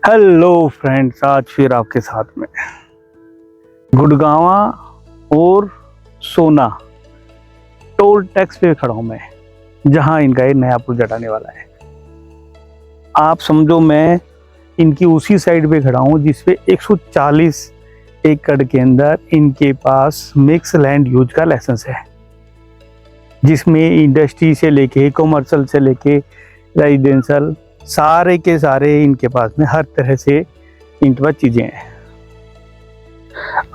Hello friends, आज फिर आपके साथ में गुड़गांवा और सोना टोल टैक्स पे खड़ा हूं मैं, जहां इनका एक नया प्रोजेक्ट आने वाला है। आप समझो मैं इनकी उसी साइड पे खड़ा हूं जिसपे 140 एकड़ के अंदर इनके पास मिक्स लैंड यूज का लाइसेंस है, जिसमें इंडस्ट्री से लेके कॉमर्शियल से लेके रेजिडेंशियल सारे के सारे इनके पास में हर तरह से इनके पास चीज़ें हैं।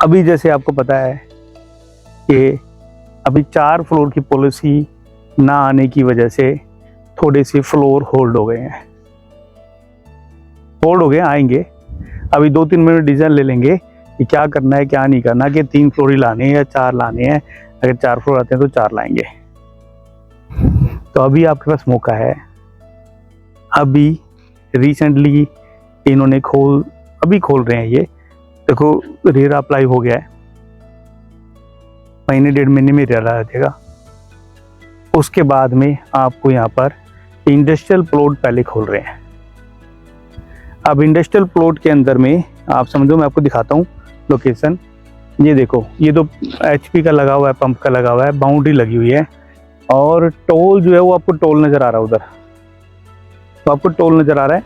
अभी जैसे आपको पता है कि अभी 4 फ्लोर की पॉलिसी ना आने की वजह से थोड़े से फ्लोर होल्ड हो गए हैं, आएंगे। अभी 2-3 मिनट डिसीजन ले लेंगे कि क्या करना है क्या नहीं करना, कि 3 फ्लोर ही लाने हैं या 4 लाने हैं। अगर 4 फ्लोर आते हैं तो 4 लाएंगे। तो अभी आपके पास मौका है। अभी रिसेंटली इन्होंने खोल रहे हैं। ये देखो रेरा अप्लाई हो गया है, महीने 1.5 महीने में रेरा आ जाएगा। उसके बाद में आपको यहाँ पर इंडस्ट्रियल प्लॉट पहले खोल रहे हैं। अब इंडस्ट्रियल प्लॉट के अंदर में आप समझो, मैं आपको दिखाता हूँ लोकेशन। ये देखो, ये तो HP का लगा हुआ है, पंप का लगा हुआ है, बाउंड्री लगी हुई है और टोल जो है वो आपको टोल नज़र आ रहा है उधर, तो आपको टोल नज़र आ रहा है।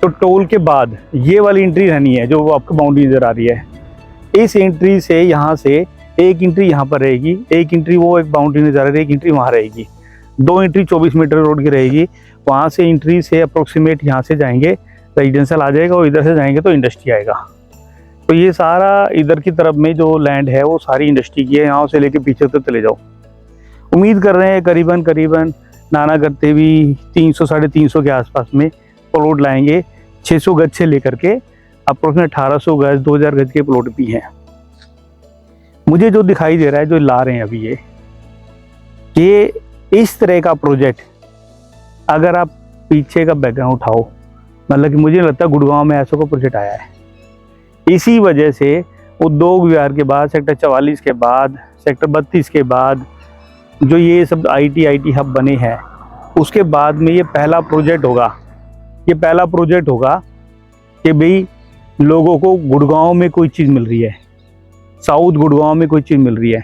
तो टोल के बाद ये वाली एंट्री रहनी है जो आपको बाउंड्री नज़र आ रही है। इस एंट्री से यहाँ से एक एंट्री यहाँ पर रहेगी, एक एंट्री वो एक बाउंड्री नज़र आ रही है, एक एंट्री वहाँ रहेगी। 2 एंट्री 24 मीटर रोड की रहेगी। वहाँ से एंट्री से अप्रोक्सीमेट यहाँ से जाएंगे रेजिडेंशियल आ जाएगा और इधर से जाएंगे तो इंडस्ट्री आएगा। तो ये सारा इधर की तरफ में जो लैंड है वो सारी इंडस्ट्री की है। यहाँ से लेके पीछे तक चले जाओ। उम्मीद कर रहे हैं करीबन नाना करते भी 300-350 के आसपास में प्लॉट लाएंगे। 600 गज से लेकर के अप्रोक्सीमेट 1800 गज 2000 गज के प्लॉट भी हैं। मुझे जो दिखाई दे रहा है, जो ला रहे हैं अभी ये इस तरह का प्रोजेक्ट, अगर आप पीछे का बैकग्राउंड उठाओ, मतलब कि मुझे लगता है गुड़गांव में ऐसा कोई प्रोजेक्ट आया है। इसी वजह से उद्योग विहार के बाद, सेक्टर 44 के बाद, सेक्टर 32 के बाद जो ये सब IT हब बने हैं, उसके बाद में ये पहला प्रोजेक्ट होगा कि भाई लोगों को गुड़गांव में कोई चीज़ मिल रही है, साउथ गुड़गांव में कोई चीज़ मिल रही है।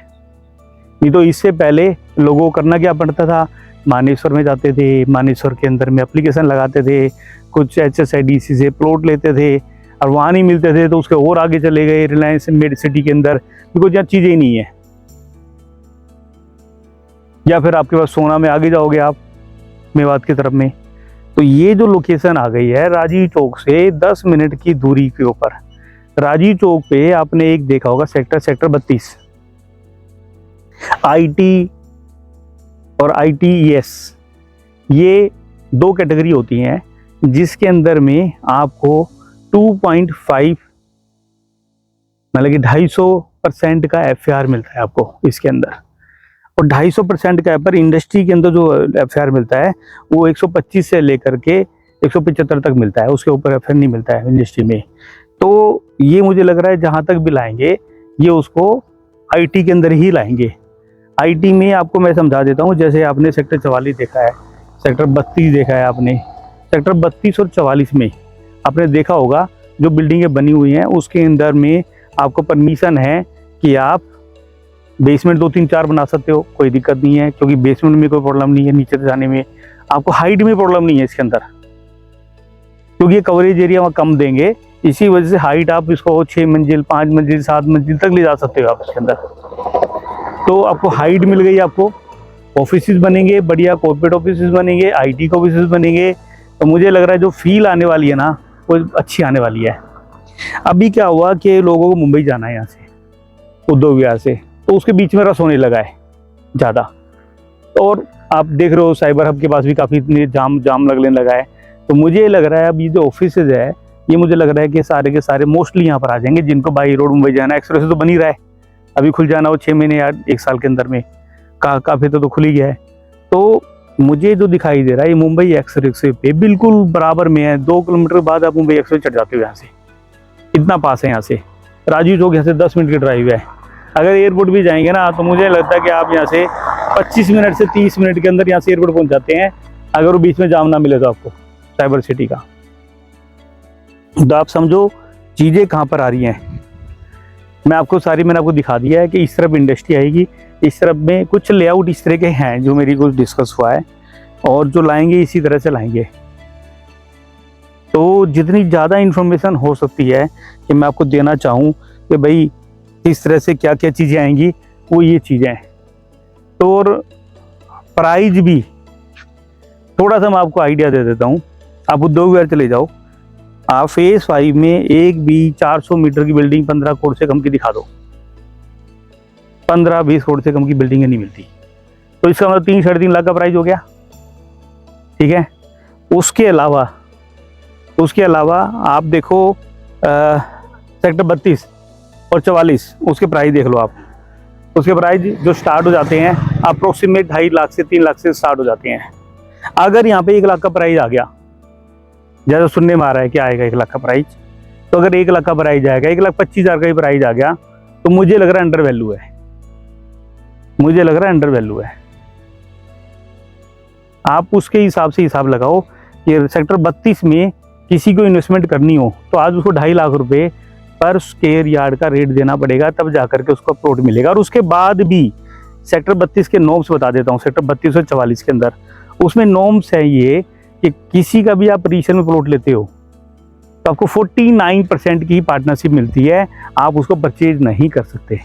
नहीं तो इससे पहले लोगों को करना क्या पड़ता था, मानेसर में जाते थे, मानेसर के अंदर में एप्लीकेशन लगाते थे, कुछ HSIDC से प्लॉट लेते थे और वहाँ नहीं मिलते थे तो उसके और आगे चले गए रिलायंस मेड सिटी के अंदर, बिकॉज यहाँ चीज़ें ही नहीं है। या फिर आपके पास सोना में आगे जाओगे आप मेवात की तरफ में, तो ये जो लोकेशन आ गई है राजीव चौक से 10 मिनट की दूरी के ऊपर। राजीव चौक पे आपने एक देखा होगा सेक्टर 32 IT और ITES, ये 2 कैटेगरी होती हैं जिसके अंदर में आपको 2.5 मतलब कि 250% का FAR मिलता है आपको इसके अंदर। और 250% का पर इंडस्ट्री के अंदर जो FAR मिलता है वो 125 से लेकर के 175 तक मिलता है, उसके ऊपर FAR नहीं मिलता है इंडस्ट्री में। तो ये मुझे लग रहा है जहाँ तक भी लाएंगे ये उसको IT के अंदर ही लाएंगे। IT में आपको मैं समझा देता हूँ, जैसे आपने सेक्टर 44 देखा है, सेक्टर 32 देखा है आपने, सेक्टर 32 और 44 में आपने देखा होगा जो बिल्डिंगें बनी हुई हैं उसके अंदर में आपको परमिशन है कि आप बेसमेंट 2-3-4 बना सकते हो, कोई दिक्कत नहीं है, क्योंकि बेसमेंट में कोई प्रॉब्लम नहीं है, नीचे जाने में आपको हाइट में प्रॉब्लम नहीं है इसके अंदर, क्योंकि ये कवरेज एरिया वहाँ कम देंगे। इसी वजह से हाइट आप इसको 6 मंजिल 5 मंजिल 7 मंजिल तक ले जा सकते हो आप इसके अंदर। तो आपको हाइट मिल गई, आपको ऑफिसेज बनेंगे, बढ़िया कॉर्पोरेट ऑफिसेज बनेंगे, IT के ऑफिसेज बनेंगे। तो मुझे लग रहा है जो फील आने वाली है ना वो अच्छी आने वाली है। अभी क्या हुआ कि लोगों को मुंबई जाना है यहाँ से उद्योग विहार से, तो उसके बीच में रस होने लगा है ज़्यादा। और आप देख रहे हो साइबर हब के पास भी काफ़ी इतने जाम लगने लगा है। तो मुझे लग रहा है अब ये जो ऑफिसेज है ये मुझे लग रहा है कि सारे के सारे मोस्टली यहाँ पर आ जाएंगे। जिनको बाई रोड मुंबई जाना है, एक्सप्रेस तो बन ही रहा है, अभी खुल जाना हो 6 महीने या 1 साल के अंदर में, काफ़ी तो खुल ही गया है। तो मुझे जो दिखाई दे रहा है ये मुंबई एक्सप्रेस पे बिल्कुल बराबर में है। 2 किलोमीटर बाद आप मुंबई एक्सप्रेस चढ़ जाते हो यहाँ से, इतना पास है यहाँ से। राजीव चौक यहाँ से 10 मिनट की ड्राइव है। अगर एयरपोर्ट भी जाएंगे ना तो मुझे लगता है कि आप यहाँ से 25 मिनट से 30 मिनट के अंदर यहाँ से एयरपोर्ट पहुँच जाते हैं, अगर वो बीच में जाम ना मिले तो आपको साइबर सिटी का। तो आप समझो चीज़ें कहाँ पर आ रही हैं। मैंने आपको दिखा दिया है कि इस तरफ इंडस्ट्री आएगी, इस तरफ में कुछ लेआउट इस तरह के हैं जो मेरी कुछ डिस्कस हुआ है, और जो लाएंगे इसी तरह से लाएंगे। तो जितनी ज़्यादा इन्फॉर्मेशन हो सकती है कि मैं आपको देना चाहूँ कि भाई इस तरह से क्या क्या चीज़ें आएंगी, वो ये चीज़ें हैं। तो और प्राइस भी थोड़ा सा मैं आपको आइडिया दे देता हूँ। आप उद्योग विहार चले जाओ, आप फेज 5 में एक भी 400 मीटर की बिल्डिंग 15 करोड़ से कम की दिखा दो, 15-20 करोड़ से कम की बिल्डिंगें नहीं मिलती। तो इसका मतलब 3-3.5 लाख का प्राइस हो गया, ठीक है। उसके अलावा आप देखो सेक्टर 32 और 44, उसके प्राइस देख लो आप। उसके प्राइस जो स्टार्ट हो जाते हैं अप्रोक्सीमेट 2.5 लाख से 3 लाख से स्टार्ट हो जाते हैं। अगर यहाँ पे 1 लाख का प्राइस आ गया, ज़्यादा सुनने में आ रहा है कि आएगा 1 लाख का प्राइस, तो अगर 1 लाख का प्राइस आएगा, 1,25,000 का ही प्राइस आ गया, तो मुझे लग रहा है अंडर वैल्यू है। आप उसके हिसाब से हिसाब लगाओ कि सेक्टर 32 में किसी को इन्वेस्टमेंट करनी हो तो आज उसको 2.5 लाख रुपए पर स्क्वायर यार्ड का रेट देना पड़ेगा, तब जाकर के उसको प्लॉट मिलेगा। और उसके बाद भी सेक्टर 32 के नॉर्म्स बता देता हूँ। सेक्टर 32 और 44 के अंदर उसमें नॉर्म्स है ये कि किसी का भी आप रीसेल में प्लॉट लेते हो तो आपको 49% की पार्टनरशिप मिलती है, आप उसको परचेज नहीं कर सकते।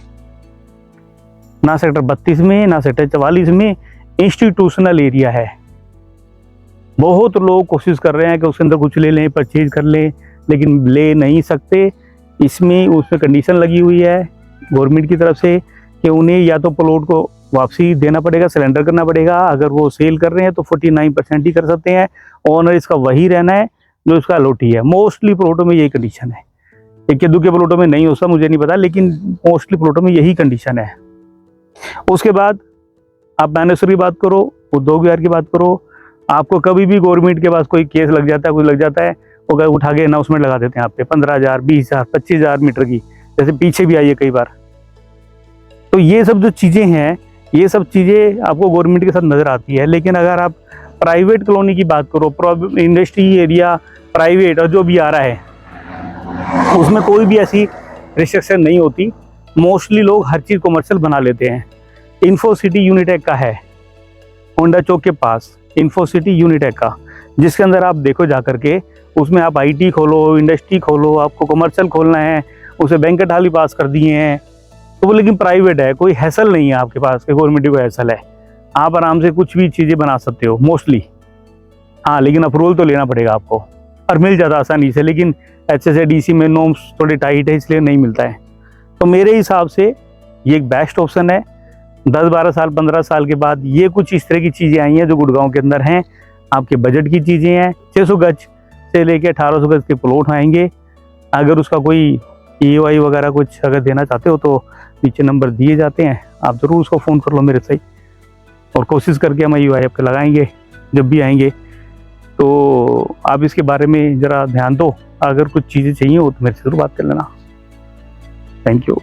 ना सेक्टर 32 में ना सेक्टर 44 में इंस्टीट्यूशनल एरिया है। बहुत लोग कोशिश कर रहे हैं कि उसके अंदर कुछ ले लें, परचेज कर लें, लेकिन ले नहीं सकते। उसमें कंडीशन लगी हुई है गवर्नमेंट की तरफ से कि उन्हें या तो प्लॉट को वापसी देना पड़ेगा, सिलेंडर करना पड़ेगा। अगर वो सेल कर रहे हैं तो 49% ही कर सकते हैं, ओनर इसका वही रहना है जो इसका अलॉटी है। मोस्टली प्लॉटों में यही कंडीशन है, एक के दो के प्लॉटों में नहीं हो सकता, मुझे नहीं पता, लेकिन मोस्टली प्लॉटों में यही कंडीशन है। उसके बाद आप मैनेजर की बात करो, उद्योग विहार की बात करो, आपको कभी भी गवर्नमेंट के पास कोई केस लग जाता है, कुछ लग जाता है, वो उठा के अनाउंसमेंट लगा देते हैं आप पे 15,000, 20,000, 25,000 मीटर की, जैसे पीछे भी आई है कई बार। तो ये सब जो चीज़ें हैं, ये सब चीज़ें आपको गवर्नमेंट के साथ नज़र आती है। लेकिन अगर आप प्राइवेट कॉलोनी की बात करो, इंडस्ट्री एरिया प्राइवेट और जो भी आ रहा है उसमें कोई भी ऐसी रिस्ट्रिक्शन नहीं होती। मोस्टली लोग हर चीज़ कमर्शियल बना लेते हैं। इन्फोसिटी यूनिटेक का है होंडा चौक के पास, इन्फोसिटी यूनिटेक का, जिसके अंदर आप देखो जा करके, उसमें आप IT खोलो, इंडस्ट्री खोलो, आपको कमर्शियल खोलना है, उसे बैंकेट हॉल ही पास कर दिए हैं। तो वो लेकिन प्राइवेट है, कोई हैसल नहीं है आपके पास कि गवर्नमेंट को हैसल है। आप आराम से कुछ भी चीज़ें बना सकते हो मोस्टली। हाँ, लेकिन अप्रूवल तो लेना पड़ेगा आपको, और मिल जाता आसानी से। लेकिन HSADC में नॉर्म्स थोड़ी टाइट है, इसलिए नहीं मिलता है। तो मेरे हिसाब से ये एक बेस्ट ऑप्शन है। 10-12 साल 15 साल के बाद ये कुछ इस तरह की चीज़ें आई हैं जो गुड़गांव के अंदर हैं, आपके बजट की चीज़ें हैं। 600 गज से लेके 1800 गज के प्लॉट आएंगे। अगर उसका कोई EOI वगैरह कुछ अगर देना चाहते हो तो नीचे नंबर दिए जाते हैं, आप ज़रूर उसको फ़ोन कर लो मेरे से, और कोशिश करके हम EOI आपके लगाएंगे जब भी आएंगे। तो आप इसके बारे में ज़रा ध्यान दो। अगर कुछ चीज़ें चाहिए हो तो मेरे से ज़रूर बात कर लेना। Thank you.